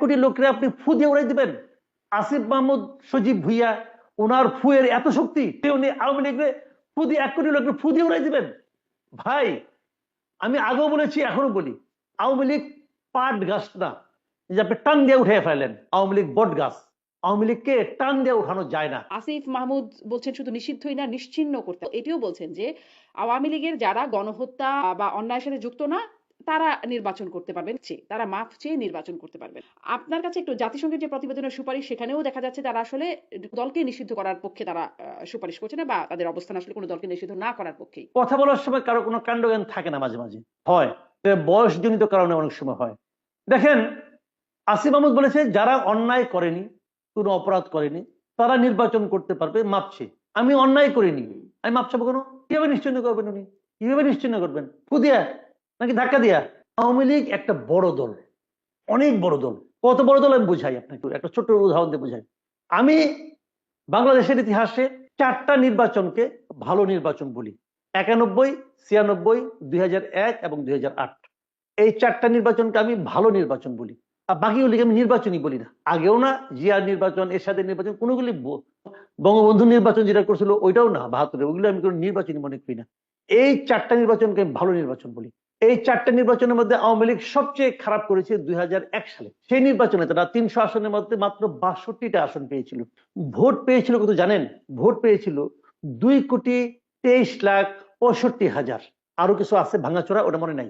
কোটি লোকরে আপনি ফু দিয়ে উড়াই দিবেন? আসিফ মাহমুদ সজীব ভুইয়া ওনার ফুয়ের এত শক্তি উনি আওয়ামী লীগের ফু দিয়ে 1 কোটি লোকের ফু দিয়ে উড়াই দিবেন? ভাই আমি আগেও বলেছি এখনো বলি, আওয়ামী লীগ পাট গাছ না যে আপনি টান দিয়ে উঠে ফেলেন। আওয়ামী লীগ বট গাছ। আওয়ামী লীগকে টান দিয়ে উঠানো যায় না। আসিফ মাহমুদ বলছেন শুধু নিষিদ্ধই না, নিশ্চিহ্ন করতে। এটিও বলছেন যে আওয়ামী লীগের যারা গণহত্যা বা অন্যায়ের সাথে যুক্ত না তারা নির্বাচন করতে পারবেন, তারা মাফ চেয়ে নির্বাচন করতে পারবেন। আপনার কাছে একটু জাতিসংঘের যে প্রতিবেদনের সুপারিশ, সেখানেও দেখা যাচ্ছে তারা আসলে দলকে নিষিদ্ধ করার পক্ষে তারা সুপারিশ করছে না, বা তাদের অবস্থান আসলে কোনো দলকে নিষিদ্ধ না করার পক্ষেই। কথা বলার সময় কারো কোনো কাণ্ডজ্ঞান থাকে না, মাঝে মাঝে হয়, বয়সজনিত কারণে অনেক সময় হয়। দেখেন, আসিফ মাহমুদ বলেছে যারা অন্যায় করেনি, কোনো অপরাধ করেনি, তারা নির্বাচন করতে পারবে মাপছে। আমি অন্যায় করিনি, আমি মাপ চাবো কেন? কিভাবে নিশ্চিন্ন করবেন উনি? কিভাবে নিশ্চিন্ন করবেন? ফু দিয়া নাকি ধাক্কা দিয়া? আওয়ামী লীগ একটা বড় দল, অনেক বড় দল। কত বড় দল আমি বুঝাই আপনাকে, একটা ছোট্ট উদাহরণ দিয়ে বুঝাই। আমি বাংলাদেশের ইতিহাসে 4টা নির্বাচনকে ভালো নির্বাচন বলি: 91, 96, 2001 এবং 2008। এই 4টা নির্বাচনকে আমি ভালো নির্বাচন বলি, আর বাকিগুলিকে আমি নির্বাচনই বলি না। আগেও না, জিয়ার নির্বাচন, এরশাদের নির্বাচন, কোনোগুলি, বঙ্গবন্ধু নির্বাচন যেটা করছিল ওইটাও না, 72, ওগুলো আমি কোনো নির্বাচনই মনে করি না। এই 4টা নির্বাচনকে আমি ভালো নির্বাচন বলি। এই 4টা নির্বাচনের মধ্যে আওয়ামী লীগ সবচেয়ে খারাপ করেছে 2001 সালে। সেই নির্বাচনে তারা 300 আসনের মধ্যে মাত্র 62টা আসন পেয়েছিল। ভোট পেয়েছিল কত জানেন? ভোট পেয়েছিল 2,23,65,000। আরো কিছু আছে ভাঙাচোরা, ওটা মনে নাই।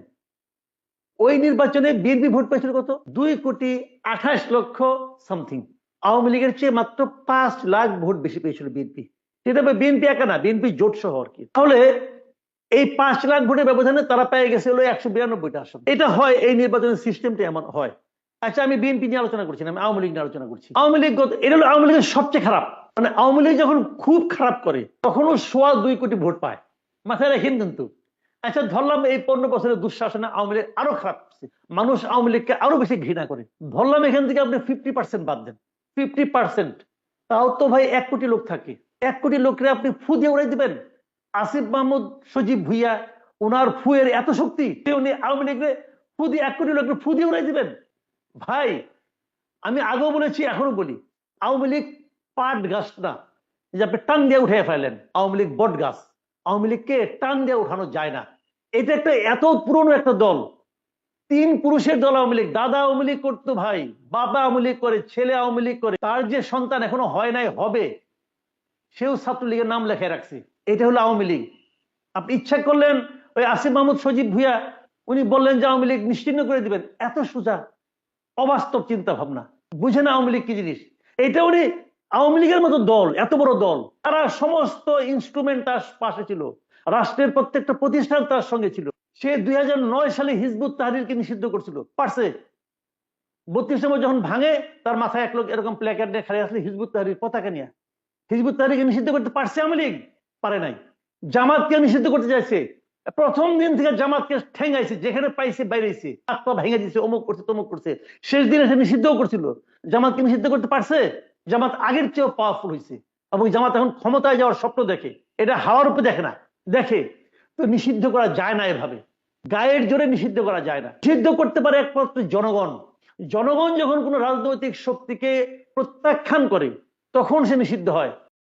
ওই নির্বাচনে বিএনপি ভোট পেয়েছিল কত? 2,28,00,000 সামথিং। আওয়ামী লীগের চেয়ে মাত্র 5 লাখ ভোট বেশি পেয়েছিল বিএনপি। সেটা বিএনপি একা না, বিএনপি জোট সহ আর কি। তাহলে এই 5 লাখ ভোটের ব্যবধানে তারা পেয়ে গেছে হলো 192টা আসন। এটা হয়, এই নির্বাচনের সিস্টেমটা এমন হয়। আচ্ছা, আমি বিএনপি নিয়ে আলোচনা করছি না, আমি আওয়ামী লীগ নিয়ে আলোচনা করছি। আওয়ামী লীগ, এটা হলো আওয়ামী লীগের সবচেয়ে খারাপ। মানে আওয়ামী লীগ যখন খুব খারাপ করে তখনও 2.25 কোটি ভোট পায়, মাথায় রাখেন কিন্তু। আচ্ছা, ধরলাম এই 15 বছরের দুঃশাসনে আওয়ামী লীগ আরো খারাপ করছে, মানুষ আওয়ামী লীগকে আরো বেশি ঘৃণা করে। ধরলাম এখান থেকে আপনি 50% বাদ দেন, 50%, তাও তো ভাই 1 কোটি লোক থাকে। 1 কোটি লোকরে আপনি ফু দিয়ে উড়াই দিবেন? আসিফ মাহমুদ সজীব ভুইয়া ওনার ফুয়ের এত শক্তি উনি আওয়ামী লীগের ফু দিয়ে 1 কোটি লোকের ফু দিয়ে উড়াই দিবেন? ভাই আমি আগেও বলেছি এখনো বলি, আওয়ামী লীগ পাট গাছ না যে আপনি টান দিয়ে উঠে ফেলেন। আওয়ামী লীগ বট গাছ। আওয়ামী লীগকে টান দিয়ে উঠানো যায় না। এটা একটা এত পুরনো একটা দল, 3 পুরুষের দল আওয়ামী লীগ। দাদা আওয়ামী লীগ করতো ভাই, বাবা আওয়ামী লীগ করে, ছেলে আওয়ামী লীগ করে, তার যে সন্তান এখনো হয় নাই, হবে, সেও ছাত্রলীগের নাম লেখে রাখছে। এটা হলো আওয়ামী লীগ। আপনি ইচ্ছা করলেন ওই আসিফ মাহমুদ সজীব ভুইয়া উনি বললেন যে আওয়ামী লীগ নিশ্চিহ্ন করে দিবেন। এত সোজা, অবাস্তব চিন্তা ভাবনা, বুঝে না আওয়ামী লীগ কি জিনিস। এটা উনি, আওয়ামী লীগের মতো দল, এত বড় দল, তারা সমস্ত ইনস্ট্রুমেন্ট তার পাশে ছিল, রাষ্ট্রের প্রত্যেকটা প্রতিষ্ঠান তার সঙ্গে ছিল। সে 2009 সালে হিজবুত তাহরিরকে নিষিদ্ধ করছিল, পারছে। 32 নম্বর যখন ভাঙে, তার মাথায় এক লোক এরকম প্ল্যাকার্ড নিয়ে খাড়ি আসলে হিজবুত তাহরির পতাকা নিয়ে। হিজবুত তাহরিরকে নিষিদ্ধ করতে পারছে আওয়ামী লীগ? পারে নাই। জামাতকে নিষিদ্ধ করতে চাইছে, প্রথম দিন থেকে জামাতকে ঠেঙ্গাইছে, যেখানে পাইছে বাইরেছে, হাত পা ভেঙে দিচ্ছে, অমুক করছে তমুক করছে। শেষ দিনে সে নিষিদ্ধও করছিল। জামাতকে নিষিদ্ধ করতে পারছে? জামাত আগের চেয়েও পাওয়ারফুল হয়েছে, এবং জামাত এখন ক্ষমতায় যাওয়ার স্বপ্ন দেখে। এটা হাওয়ার উপরে দেখে না, দেখে। তো নিষিদ্ধ করা যায় না এভাবে, গায়ের জোরে নিষিদ্ধ করা যায় না। নিষিদ্ধ করতে পারে একমাত্র জনগণ। জনগণ যখন কোন রাজনৈতিক শক্তিকে প্রত্যাখ্যান করে তখন সে নিষিদ্ধ হয়।